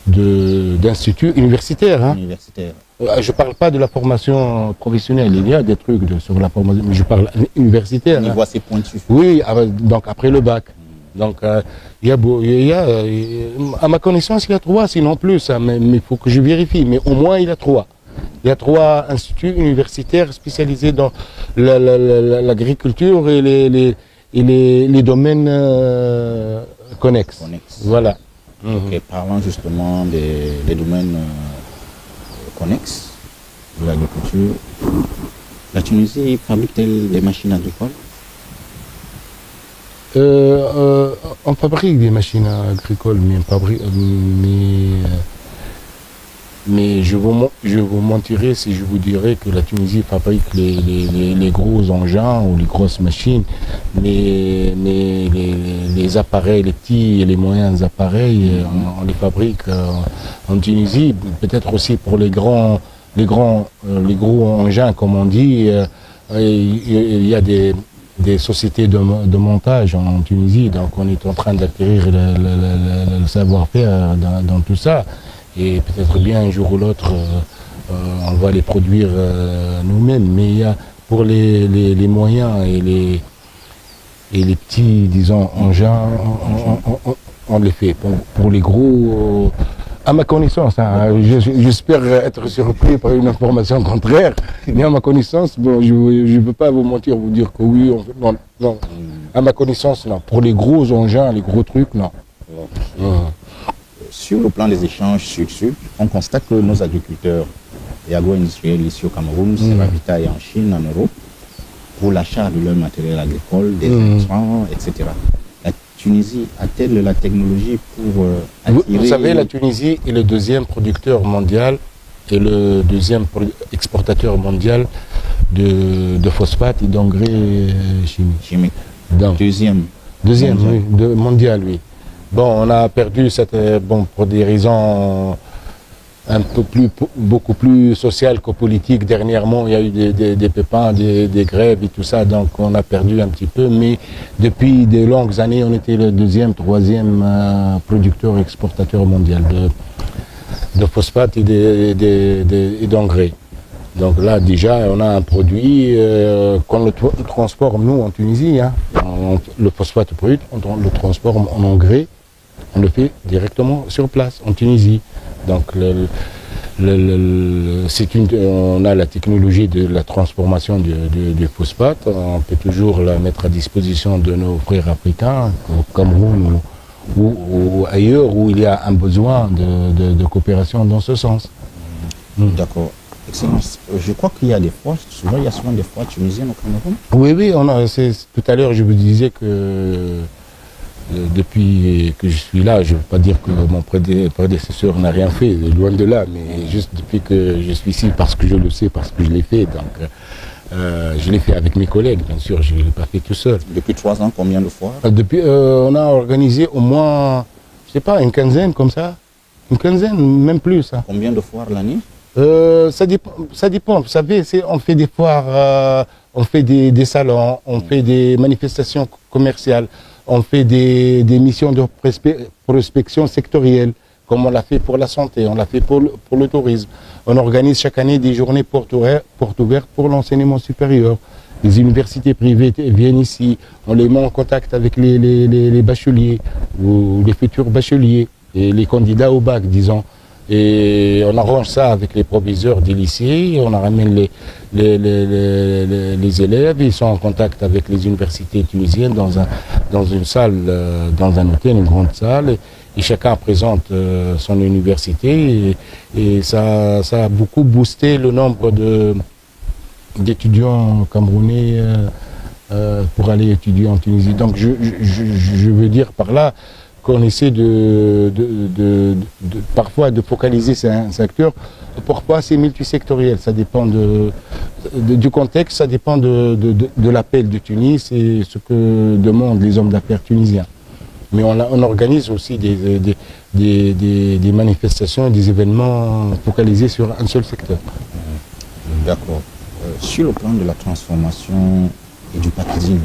d'instituts universitaires. Hein. Universitaire. Je ne parle pas de la formation professionnelle. Il y a des trucs sur la formation, mais je parle universitaire. On y voit ces pointus. Oui, donc après le bac. Donc il y a à ma connaissance, il y a 3, sinon plus. Hein, mais il faut que je vérifie. Mais au moins, il y a 3. Il y a 3 instituts universitaires spécialisés dans l'agriculture et les domaines connexes. Voilà. Ok, parlant justement des domaines connexes de l'agriculture, la Tunisie fabrique-t-elle des machines agricoles? On fabrique des machines agricoles, mais Mais je vous mentirais si je vous dirais que la Tunisie fabrique les gros engins ou les grosses machines, mais les appareils, les petits et les moyens appareils, on les fabrique en Tunisie. Peut-être aussi pour les gros engins, comme on dit, il y a des sociétés de montage en Tunisie, donc on est en train d'acquérir le savoir-faire dans tout ça. Et peut-être bien un jour ou l'autre, on va les produire nous-mêmes. Mais il y a, pour les moyens et les petits, disons, engins, on les fait. Pour les gros, à ma connaissance, hein, j'espère être surpris par une information contraire, mais à ma connaissance, bon, je ne peux pas vous mentir, vous dire que oui, non. À ma connaissance, non. Pour les gros engins, les gros trucs, non. Sur le plan des échanges sud-sud, on constate que nos agriculteurs et agro-industriels ici au Cameroun se ravitaillent en Chine, en Europe, pour l'achat de leur matériel agricole, des intrants, etc. La Tunisie a-t-elle la technologie pour attirer... Vous savez, la Tunisie est le deuxième producteur mondial et le deuxième exportateur mondial de phosphate et d'engrais chimiques. Donc, deuxième mondial. Oui, mondial, oui. Bon, on a perdu pour des raisons beaucoup plus sociales que politiques. Dernièrement, il y a eu des pépins, des grèves et tout ça, donc on a perdu un petit peu. Mais depuis de longues années, on était le deuxième, troisième producteur exportateur mondial de phosphate et d'engrais. Donc là, déjà, on a un produit qu'on le transforme, nous, en Tunisie. Hein. Le phosphate brut, on le transforme en engrais. On le fait directement sur place, en Tunisie. Donc, on a la technologie de la transformation du phosphate. On peut toujours la mettre à disposition de nos frères africains, au Cameroun ou ailleurs, où il y a un besoin de coopération dans ce sens. D'accord. Excellence. Je crois qu'il y a des fois, il y a souvent des fois tunisiennes au Cameroun. Oui, tout à l'heure, je vous disais que depuis que je suis là, je ne veux pas dire que mon prédécesseur n'a rien fait, loin de là, mais juste depuis que je suis ici, parce que je le sais, parce que je l'ai fait. Donc, je l'ai fait avec mes collègues, bien sûr, je ne l'ai pas fait tout seul. Depuis 3 ans, combien de fois? On a organisé au moins, je ne sais pas, une quinzaine comme ça. Une quinzaine, même plus. Hein. Combien de foires l'année? Ça dépend. Vous savez, on fait des foires, on fait des salons, on fait des manifestations commerciales. On fait des missions de prospection sectorielle, comme on l'a fait pour la santé, on l'a fait pour le tourisme. On organise chaque année des journées portes ouvertes pour l'enseignement supérieur. Les universités privées viennent ici, on les met en contact avec les bacheliers ou les futurs bacheliers et les candidats au bac, disons. Et on arrange ça avec les proviseurs des lycées, on ramène les élèves, ils sont en contact avec les universités tunisiennes dans une salle, dans un hôtel, une grande salle, et chacun présente son université, et ça a beaucoup boosté le nombre d'étudiants camerounais pour aller étudier en Tunisie. Donc je veux dire par là qu'on essaie parfois de focaliser un secteur, parfois c'est multisectoriel, ça dépend du contexte, ça dépend de l'appel de Tunis et ce que demandent les hommes d'affaires tunisiens. Mais on organise aussi des manifestations et des événements focalisés sur un seul secteur. D'accord. Sur le plan de la transformation et du packaging,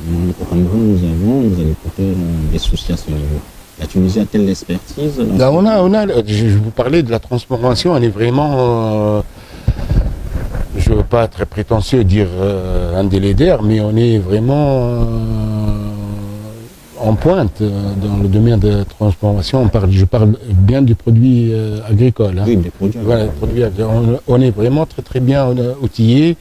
au Cameroun, vous avez peut-être des soucis à ce niveau. La Tunisie a-t-elle l'expertise? Je vous parlais de la transformation, on est vraiment, je ne veux pas être prétentieux dire un délédère, mais on est vraiment en pointe dans le domaine de la transformation. Je parle bien du produit agricole. Hein. Oui, des produits agricoles. Voilà, produits agricoles. On est vraiment très très bien outillés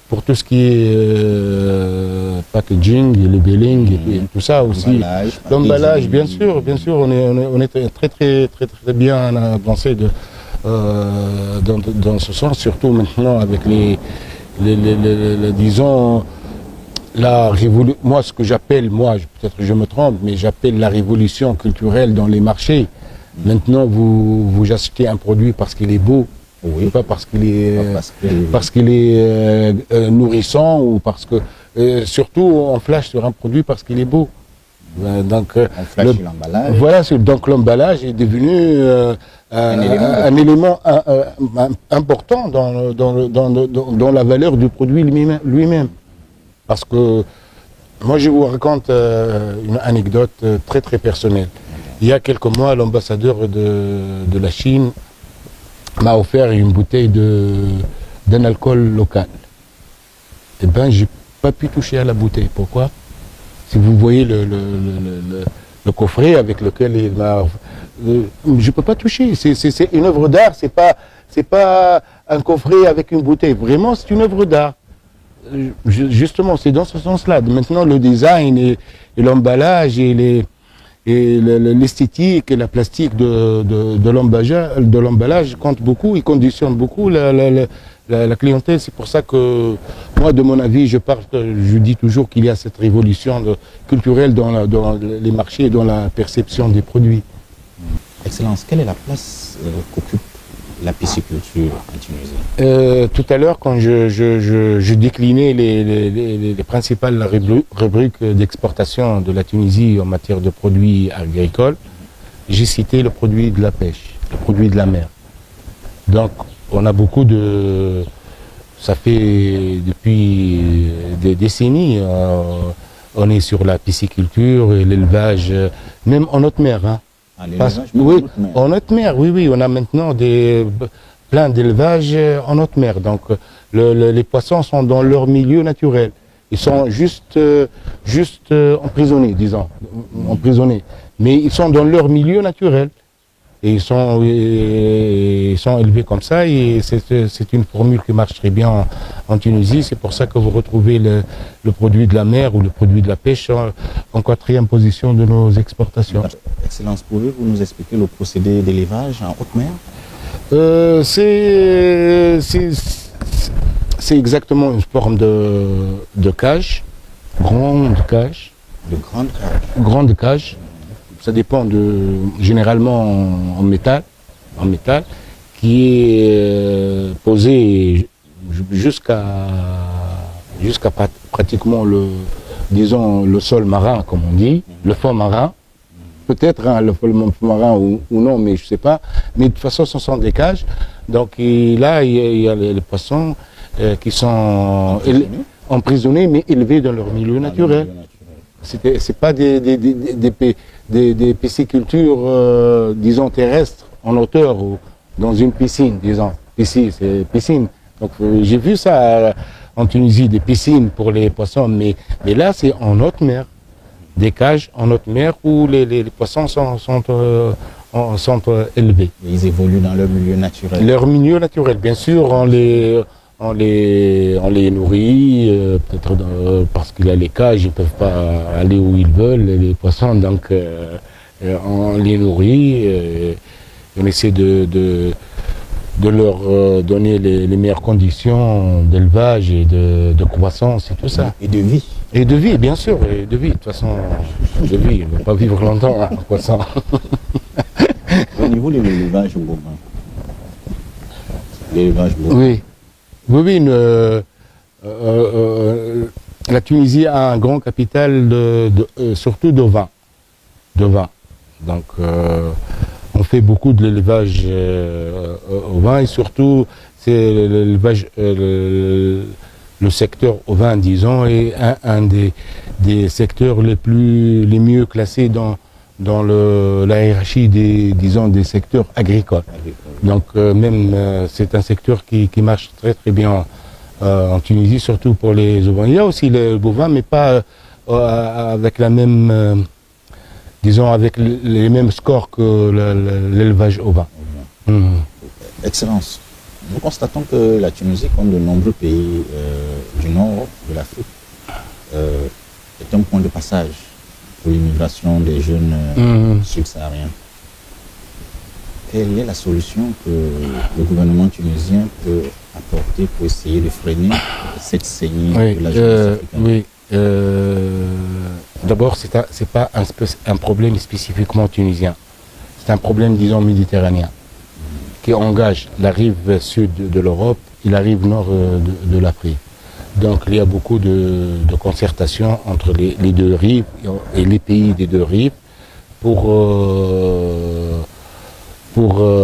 pour tout ce qui est packaging, labeling et tout ça aussi. L'emballage, bien sûr, on est très très très très bien avancé dans ce sens, surtout maintenant avec disons, moi ce que j'appelle, peut-être je me trompe, mais j'appelle la révolution culturelle dans les marchés. Maintenant, vous achetez un produit parce qu'il est beau, Oui. pas parce qu'il est, Parce que nourrissant, ou parce que, surtout, on flash sur un produit parce qu'il est beau. Donc, on flash sur l'emballage. voilà, donc l'emballage est devenu un élément important dans la valeur du produit lui-même. Parce que, moi je vous raconte une anecdote très très personnelle. Il y a quelques mois, l'ambassadeur de la Chine m'a offert une bouteille d'un alcool local. Eh bien, j'ai pas pu toucher à la bouteille. Pourquoi? Si vous voyez le coffret avec lequel il m'a... je peux pas toucher. C'est une œuvre d'art, c'est pas un coffret avec une bouteille. Vraiment, c'est une œuvre d'art. Justement, c'est dans ce sens-là. Maintenant, le design et l'emballage et l'esthétique et la plastique de l'emballage comptent beaucoup, ils conditionnent beaucoup la clientèle. C'est pour ça que moi, de mon avis, je dis toujours qu'il y a cette révolution culturelle dans les marchés et dans la perception des produits. Excellence, quelle est la place qu'occupe la pisciculture en Tunisie? Tout à l'heure, quand je déclinais les principales rubriques d'exportation de la Tunisie en matière de produits agricoles, j'ai cité le produit de la pêche, le produit de la mer. Donc, on a beaucoup de... Ça fait depuis des décennies, on est sur la pisciculture et l'élevage, même en haute mer. Hein. Oui, en haute mer, oui, on a maintenant plein d'élevages en haute mer. Donc, les poissons sont dans leur milieu naturel. Ils sont juste emprisonnés, disons, emprisonnés. Mais ils sont dans leur milieu naturel. Et ils sont élevés comme ça, et c'est une formule qui marche très bien en Tunisie. C'est pour ça que vous retrouvez le produit de la mer ou le produit de la pêche en quatrième position de nos exportations. Excellence, pouvez-vous nous expliquer le procédé d'élevage en haute mer? C'est exactement une forme de cage, grande cage. De grande cage. Grande cage. Ça dépend généralement en métal, qui est posé jusqu'à pratiquement le sol marin, comme on dit, le fond marin. Peut-être le fond marin ou non, mais je ne sais pas. Mais de toute façon, ce sont des cages. Donc là, il y a les poissons qui sont emprisonnés, mais élevés dans leur milieu naturel. C'est pas des piscicultures, disons, terrestres, en hauteur, ou dans une piscine, disons. Ici, c'est piscine. Donc, j'ai vu ça en Tunisie, des piscines pour les poissons, mais là, c'est en haute mer. Des cages en haute mer où les poissons sont élevés. Ils évoluent dans leur milieu naturel. Leur milieu naturel, bien sûr, on les nourrit, peut-être parce qu'il y a les cages, ils ne peuvent pas aller où ils veulent, les poissons, donc on les nourrit, on essaie de leur donner les meilleures conditions d'élevage et de croissance et tout ça. Et de vie. Et de vie, bien sûr, et de vie. De toute façon, de vie, on ne va pas vivre longtemps, hein, un poisson. Au niveau de l'élevage bovin. L'élevage bovin. Oui. Oui, la Tunisie a un grand capital surtout de vin. Donc, on fait beaucoup de l'élevage au vin, et surtout, c'est l'élevage, le secteur au vin, disons, est un des secteurs les mieux classés dans la hiérarchie des secteurs agricoles. Donc c'est un secteur qui marche très très bien en Tunisie, surtout pour les ovins. Il y a aussi les bovins, mais pas avec la même, disons, avec les mêmes scores que l'élevage ovin. Excellence. Nous constatons que la Tunisie, comme de nombreux pays du nord de l'Afrique, est un point de passage pour l'immigration des jeunes subsahariens. Quelle est la solution que le gouvernement tunisien peut apporter pour essayer de freiner cette saignée de la jeunesse africaine? D'abord, c'est pas un problème spécifiquement tunisien. c'est un problème, disons, méditerranéen, qui engage la rive sud de l'Europe et la rive nord de l'Afrique. Donc il y a beaucoup de concertation entre les deux rives et les pays des deux rives pour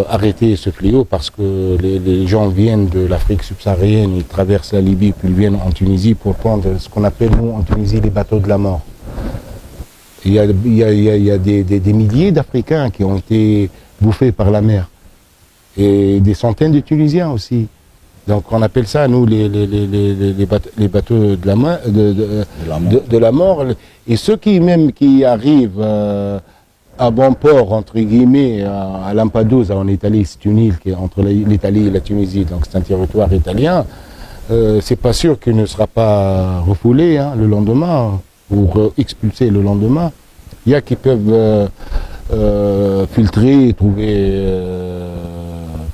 arrêter ce fléau, parce que les gens viennent de l'Afrique subsaharienne, ils traversent la Libye, puis ils viennent en Tunisie pour prendre ce qu'on appelle, nous, en Tunisie, les bateaux de la mort. Il y a des milliers d'Africains qui ont été bouffés par la mer, et des centaines de Tunisiens aussi. Donc on appelle ça, nous, les bateaux de la mort. Et ceux qui arrivent à bon port, entre guillemets, à Lampedusa en Italie, c'est une île qui est entre l'Italie et la Tunisie, donc c'est un territoire italien, c'est pas sûr qu'il ne sera pas refoulé le lendemain, ou expulsé le lendemain. Il y a qui peuvent filtrer,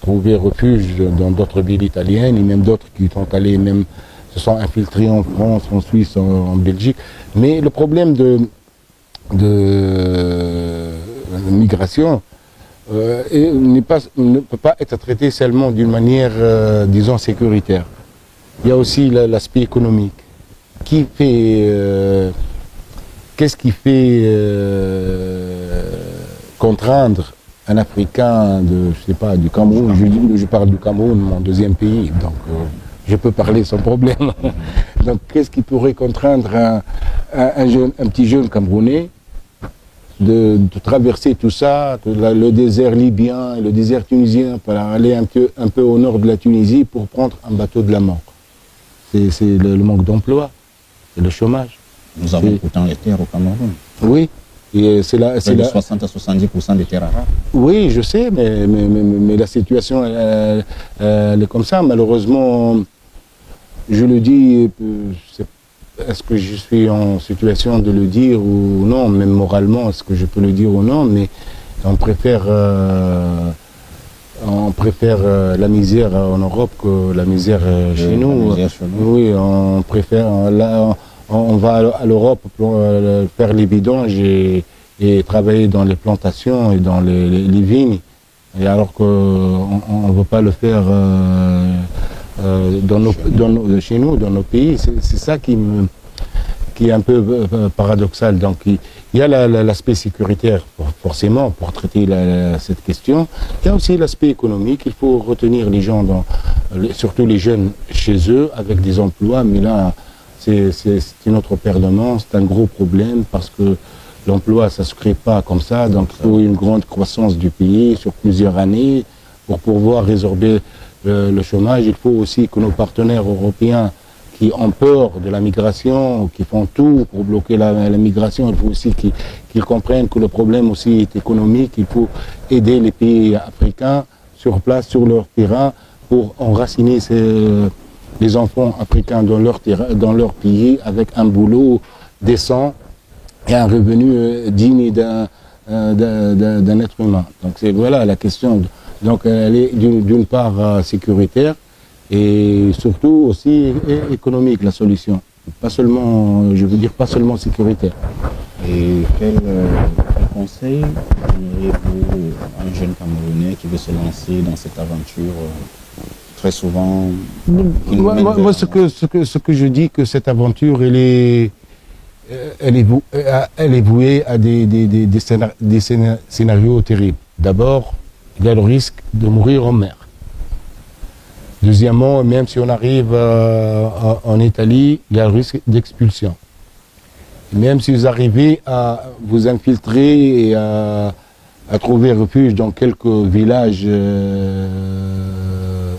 trouver refuge dans d'autres villes italiennes, et même d'autres qui sont allés, même se sont infiltrés en France, en Suisse, en Belgique. Mais le problème de migration ne peut pas être traité seulement d'une manière, disons, sécuritaire. Il y a aussi l'aspect économique. Qu'est-ce qui fait contraindre un Africain du Cameroun, je parle du Cameroun, mon deuxième pays, donc je peux parler sans problème. Donc qu'est-ce qui pourrait contraindre un petit jeune Camerounais de traverser tout ça, le désert libyen et le désert tunisien, pour aller un peu au nord de la Tunisie pour prendre un bateau de la mort? C'est le manque d'emploi, c'est le chômage. Nous avons pourtant les terres au Cameroun. Oui. Et c'est 60 à 70% des terres arables. Oui, je sais, mais la situation, elle est comme ça. Malheureusement, je le dis, est-ce que je suis en situation de le dire ou non, même moralement, est-ce que je peux le dire ou non, mais on préfère la misère en Europe que la misère chez nous. Oui, on préfère... On va à l'Europe pour faire les vidanges et travailler dans les plantations et dans les vignes, et alors qu'on ne veut pas le faire chez nous, dans nos pays. C'est ça qui est un peu paradoxal. Donc il y a l'aspect sécuritaire, forcément, pour traiter cette question. Il y a aussi l'aspect économique. Il faut retenir les gens, surtout les jeunes, chez eux, avec des emplois, mais là, c'est une autre paire de manches, c'est un gros problème, parce que l'emploi, ça ne se crée pas comme ça, donc il faut une grande croissance du pays sur plusieurs années pour pouvoir résorber le chômage. Il faut aussi que nos partenaires européens qui ont peur de la migration, qui font tout pour bloquer la migration, il faut aussi qu'ils comprennent que le problème aussi est économique. Il faut aider les pays africains sur place, sur leur terrain, pour enraciner les enfants africains dans leur pays, avec un boulot décent et un revenu digne d'un être humain. Donc voilà la question. Donc elle est d'une part sécuritaire et surtout aussi économique, la solution. Pas seulement, je veux dire, pas seulement sécuritaire. Et quel conseil donneriez-vous à un jeune Camerounais qui veut se lancer dans cette aventure? Très souvent... Moi, ce que je dis, que cette aventure, elle est vouée à des scénarios terribles. D'abord, il y a le risque de mourir en mer. Deuxièmement, même si on arrive en Italie, il y a le risque d'expulsion. Même si vous arrivez à vous infiltrer et à trouver refuge dans quelques villages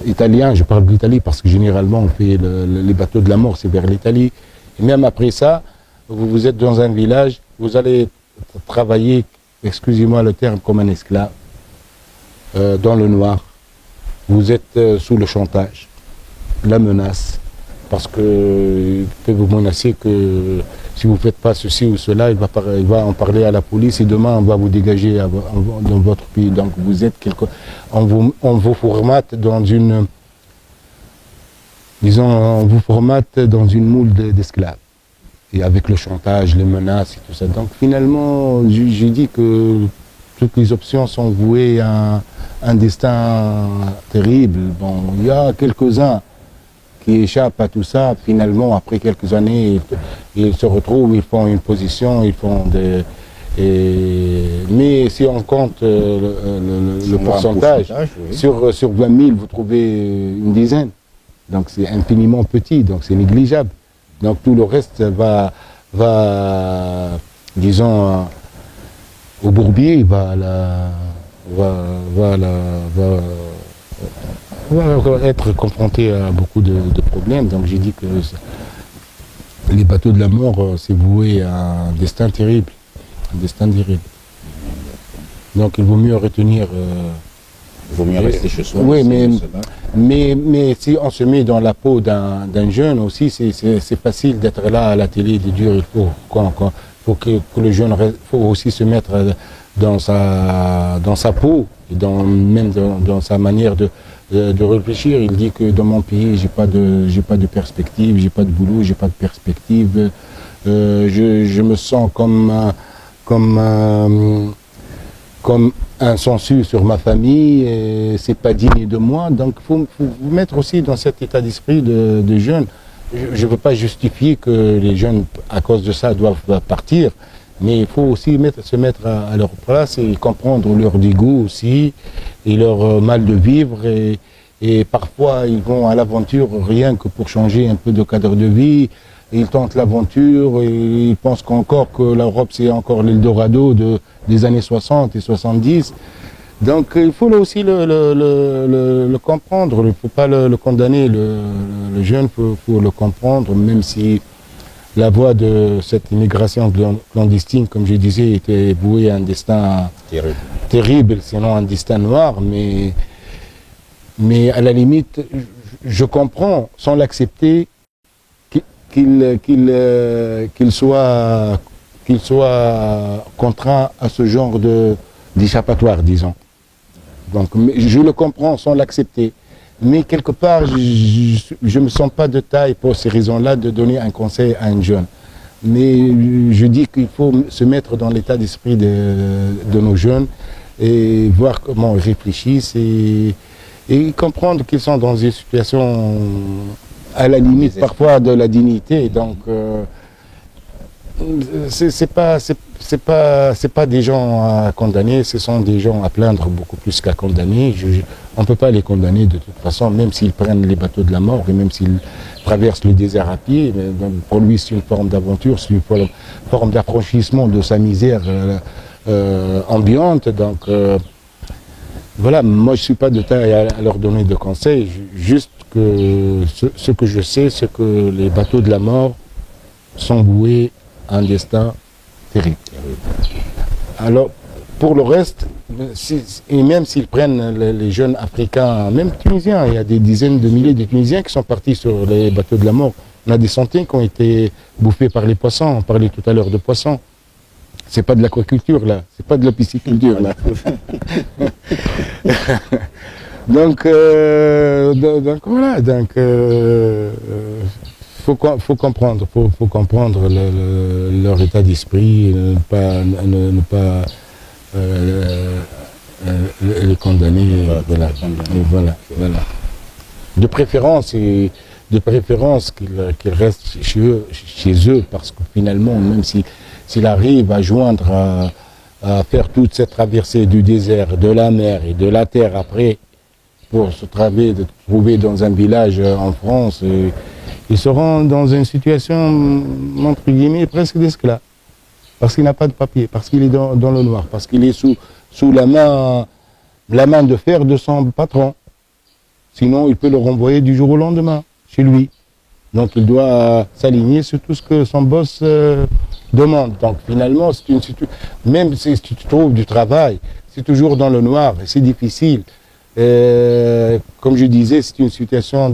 italiens, je parle d'Italie parce que généralement on fait les bateaux de la mort, c'est vers l'Italie. Et même après ça, vous êtes dans un village, vous allez travailler, excusez-moi le terme, comme un esclave, dans le noir. Vous êtes sous le chantage, la menace, parce que peut vous menacer que si vous ne faites pas ceci ou cela, il va en parler à la police et demain on va vous dégager dans votre pays. Donc vous êtes on vous formate dans une, disons, on vous formate dans une moule d'esclaves. Et avec le chantage, les menaces et tout ça. Donc finalement, j'ai dit que toutes les options sont vouées à un destin terrible. Bon, il y a quelques-uns qui échappent à tout ça. Finalement, après quelques années, ils se retrouvent, ils font une position, ils font des... mais si on compte le pourcentage, oui. sur 20 000, vous trouvez une dizaine. Donc c'est infiniment petit, donc c'est négligeable. Donc tout le reste va disons, au bourbier, va être confronté à beaucoup de problèmes. Donc j'ai dit que les bateaux de la mort, c'est voué à un destin terrible. Un destin terrible. Donc il vaut mieux retenir... il vaut mieux rester chez soi. Oui, mais si on se met dans la peau d'un jeune aussi, c'est facile d'être là à la télé, de dire il faut que le jeune faut aussi se mettre dans sa peau, et même dans sa manière de réfléchir. Il dit que dans mon pays, j'ai pas de perspective, j'ai pas de boulot, j'ai pas de perspective. Je me sens comme un sensu sur ma famille, et c'est pas digne de moi. Donc il faut vous mettre aussi dans cet état d'esprit de jeunes. Je ne veux pas justifier que les jeunes, à cause de ça, doivent partir, mais il faut aussi se mettre à leur place et comprendre leur dégoût aussi, et leur mal de vivre. Et parfois, ils vont à l'aventure rien que pour changer un peu de cadre de vie. Ils tentent l'aventure et ils pensent qu'encore que l'Europe, c'est encore l'Eldorado des années 60 et 70. Donc il faut aussi le comprendre, il ne faut pas le condamner, le jeune, il faut le comprendre, même si la voie de cette immigration clandestine, comme je disais, était vouée à un destin terrible, sinon un destin noir, mais à la limite, je comprends, sans l'accepter, qu'il soit contraint à ce genre d'échappatoire, disons. Donc, je le comprends sans l'accepter. Mais quelque part, je ne me sens pas de taille pour ces raisons-là de donner un conseil à un jeune. Mais je dis qu'il faut se mettre dans l'état d'esprit de nos jeunes et voir comment ils réfléchissent et comprendre qu'ils sont dans une situation à la limite parfois de la dignité. Donc, c'est pas des gens à condamner, ce sont des gens à plaindre beaucoup plus qu'à condamner. On ne peut pas les condamner de toute façon, même s'ils prennent les bateaux de la mort et même s'ils traversent le désert à pied. Pour lui, c'est une forme d'aventure, c'est une forme d'affranchissement de sa misère ambiante. Donc voilà, moi je ne suis pas de taille à leur donner de conseils, juste que ce que je sais, c'est que les bateaux de la mort sont voués un destin terrible. Alors, pour le reste, et même s'ils prennent les jeunes africains, même tunisiens, il y a des dizaines de milliers de Tunisiens qui sont partis sur les bateaux de la mort. On a des centaines qui ont été bouffés par les poissons. On parlait tout à l'heure de poissons. C'est pas de l'aquaculture là, c'est pas de la pisciculture là. donc voilà, faut comprendre, faut comprendre leur état d'esprit, ne pas le condamner. Voilà. De préférence qu'ils restent chez eux, parce que finalement, même s'il arrive à joindre à faire toute cette traversée du désert, de la mer et de la terre après, pour se trouver dans un village en France, ils seront dans une situation, entre guillemets, presque d'esclave. Parce qu'il n'a pas de papier, parce qu'il est dans le noir, parce qu'il est sous la main de fer de son patron. Sinon, il peut le renvoyer du jour au lendemain, chez lui. Donc, il doit s'aligner sur tout ce que son boss demande. Donc, finalement, même si tu trouves du travail, c'est toujours dans le noir, c'est difficile. Comme je disais, c'est une situation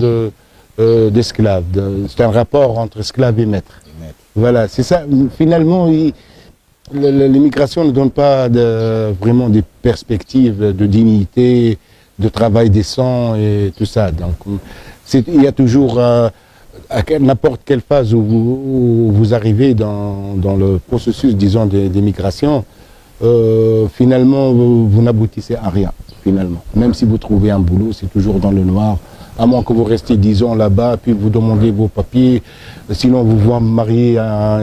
d'esclave. C'est un rapport entre esclave et maître. Voilà, c'est ça. Finalement, l'immigration ne donne pas vraiment des perspectives de dignité, de travail décent et tout ça. Donc, il y a toujours, à n'importe quelle phase où vous arrivez dans le processus, disons, d'immigration, finalement, vous n'aboutissez à rien, finalement. Même si vous trouvez un boulot, c'est toujours dans le noir. À moins que vous restiez 10 ans là-bas, puis vous demandez vos papiers. Sinon, vous vous mariez à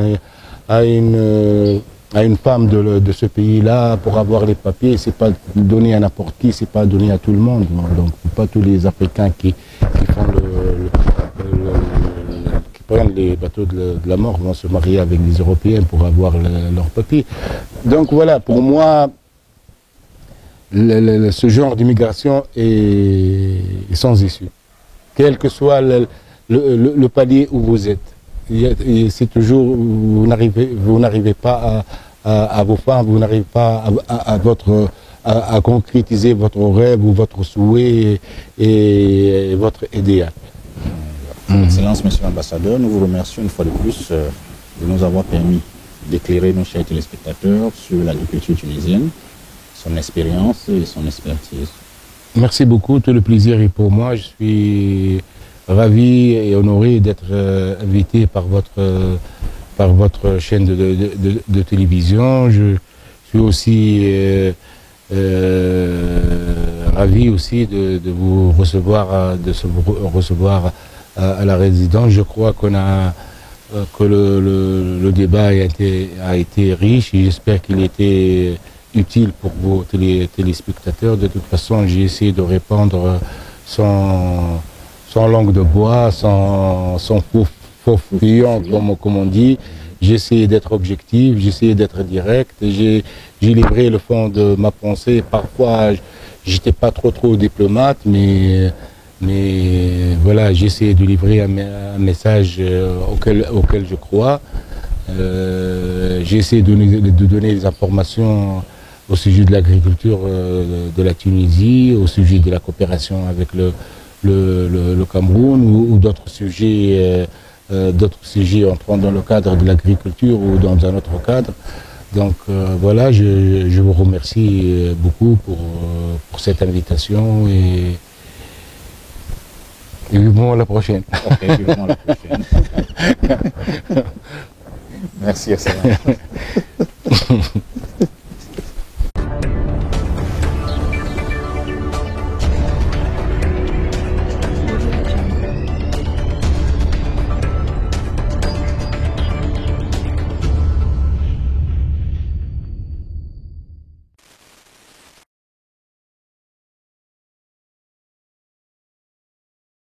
une femme de ce pays-là pour avoir les papiers. C'est pas donné à n'importe qui, c'est pas donné à tout le monde. Donc, pas tous les Africains qui font qui prennent les bateaux de la mort vont se marier avec des Européens pour avoir leurs papiers. Donc voilà, pour moi, ce genre d'immigration est sans issue. Quel que soit le palier où vous êtes. C'est toujours, vous n'arrivez pas à vos fins, vous n'arrivez pas à concrétiser votre rêve ou votre souhait et votre idéal. Excellence, Monsieur l'Ambassadeur, nous vous remercions une fois de plus de nous avoir permis d'éclairer nos chers téléspectateurs sur l'agriculture tunisienne, son expérience et son expertise. Merci beaucoup, tout le plaisir est pour moi. Je suis ravi et honoré d'être invité par votre chaîne de télévision. Je suis aussi ravi aussi de vous recevoir, recevoir à la résidence. Je crois que le débat a été riche et j'espère qu'il était utile pour vos téléspectateurs. De toute façon, j'ai essayé de répondre sans langue de bois, sans faux fuyant, comme on dit. J'ai essayé d'être objectif, j'ai essayé d'être direct, j'ai livré le fond de ma pensée. Parfois, j'étais pas trop diplomate, mais voilà, j'ai essayé de livrer un message auquel je crois. J'ai essayé de donner des informations au sujet de l'agriculture de la Tunisie, au sujet de la coopération avec le Cameroun ou d'autres sujets entrant dans le cadre de l'agriculture ou dans un autre cadre. Donc voilà, je vous remercie beaucoup pour cette invitation et vivement à la prochaine. Ok, vivement à la prochaine. Merci, excellent.